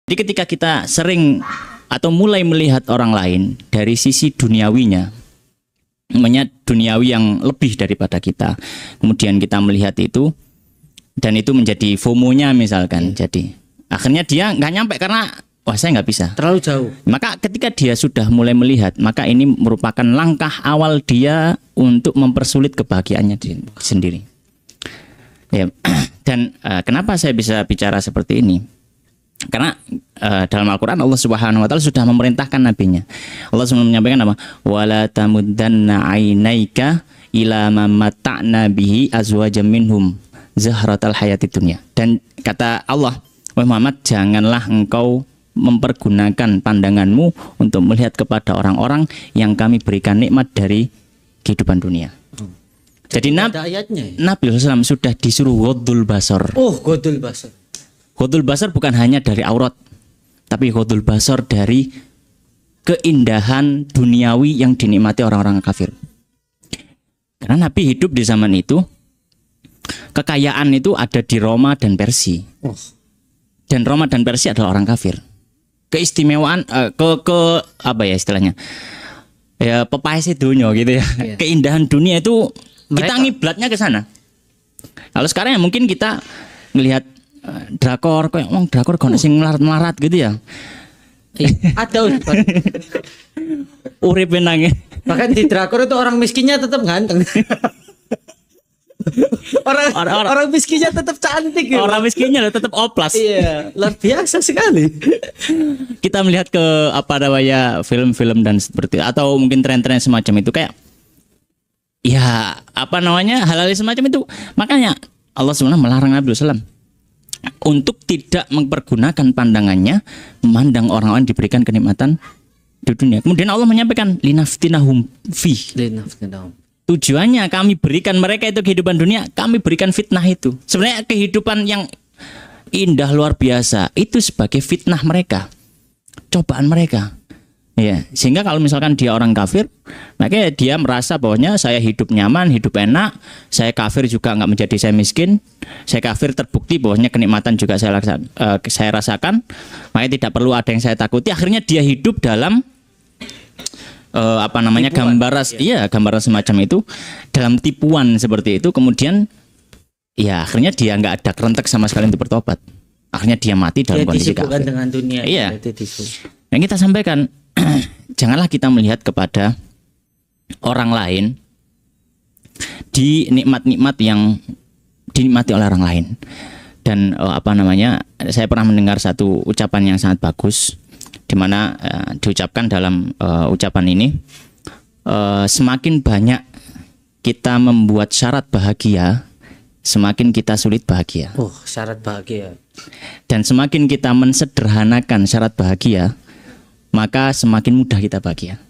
Jadi ketika kita sering atau mulai melihat orang lain dari sisi duniawinya, namanya duniawi yang lebih daripada kita, kemudian kita melihat itu dan itu menjadi FOMO-nya misalkan, jadi akhirnya dia nggak nyampe karena wah saya nggak bisa, terlalu jauh. Maka ketika dia sudah mulai melihat, maka ini merupakan langkah awal dia untuk mempersulit kebahagiaannya sendiri. Ya, dan kenapa saya bisa bicara seperti ini? Karena dalam Al-Quran Allah Subhanahu Wa Taala sudah memerintahkan nabinya. Allah sudah menyampaikan apa? Wala tamuddanna ainaika ila ma mata'na bihi azwajam minhum zahratal hayatid dunya. Dan kata Allah, wahai Muhammad, janganlah engkau mempergunakan pandanganmu untuk melihat kepada orang-orang yang kami berikan nikmat dari kehidupan dunia. Jadi Nabi SAW sudah disuruh ghaddul basar. Oh, ghaddul basar. Ghaddul basar bukan hanya dari aurat, tapi ghaddul basar dari keindahan duniawi yang dinikmati orang-orang kafir. Karena Nabi hidup di zaman itu, kekayaan itu ada di Roma dan Persia. Dan Roma dan Persia adalah orang kafir. Keistimewaan apa ya istilahnya, ya pepaes dunia gitu ya. Keindahan dunia itu kita ngiblatnya ke sana. Kalau sekarang ya mungkin kita ngelihat drakor, kayak drakor kono sing melarat-melarat gitu ya. Ada urip nangis. Bahkan di drakor itu orang miskinnya tetap ganteng. Orang miskinnya tetap cantik ya. Orang miskinnya tetap oplas. Iya, luar biasa sekali. Kita melihat ke apa namanya film-film dan seperti atau mungkin tren-tren semacam itu kayak ya apa namanya hal-hal semacam itu. Makanya Allah SWT melarang Nabi SAW untuk tidak mempergunakan pandangannya memandang orang-orang diberikan kenikmatan di dunia. Kemudian Allah menyampaikan linaftinahum fi. Tujuannya kami berikan mereka itu kehidupan dunia, kami berikan fitnah itu. Sebenarnya kehidupan yang indah luar biasa itu sebagai fitnah mereka, cobaan mereka. Ya, sehingga kalau misalkan dia orang kafir, maka dia merasa bahwanya saya hidup nyaman, hidup enak, saya kafir juga nggak menjadi saya miskin, saya kafir terbukti bahwanya kenikmatan juga saya rasakan, makanya tidak perlu ada yang saya takuti. Akhirnya dia hidup dalam apa namanya tipuan, gambaran semacam itu, dalam tipuan seperti itu. Kemudian ya akhirnya dia nggak ada kerentek sama sekali untuk bertobat. Akhirnya dia mati dalam kondisi kafir. Dengan dunia. Iya. Yang kita sampaikan, janganlah kita melihat kepada orang lain di nikmat-nikmat yang dinikmati oleh orang lain. Dan apa namanya, saya pernah mendengar satu ucapan yang sangat bagus, di mana diucapkan dalam ucapan ini, semakin banyak kita membuat syarat bahagia, semakin kita sulit bahagia. Oh, syarat bahagia. Dan semakin kita mensederhanakan syarat bahagia, maka semakin mudah kita bahagia.